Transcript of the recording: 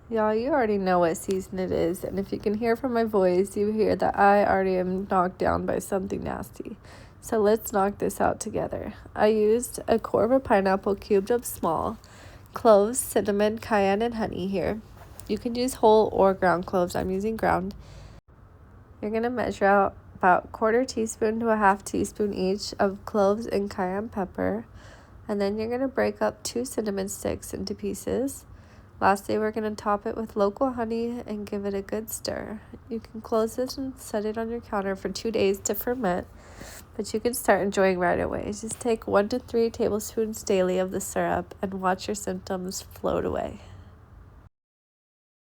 Y'all, you already know what season it is, and if you can hear from my voice, you hear that I already am knocked down by something nasty. So let's knock this out together. I used a core of a pineapple cubed up small, cloves, cinnamon, cayenne, and honey here. You can use whole or ground cloves. I'm using ground. You're going to measure out about 1/4 teaspoon to a 1/2 teaspoon each of cloves and cayenne pepper. And then you're going to break up 2 cinnamon sticks into pieces. Lastly, we're going to top it with local honey and give it a good stir. You can close this and set it on your counter for 2 days to ferment, but you can start enjoying right away. Just take 1 to 3 tablespoons daily of the syrup and watch your symptoms float away.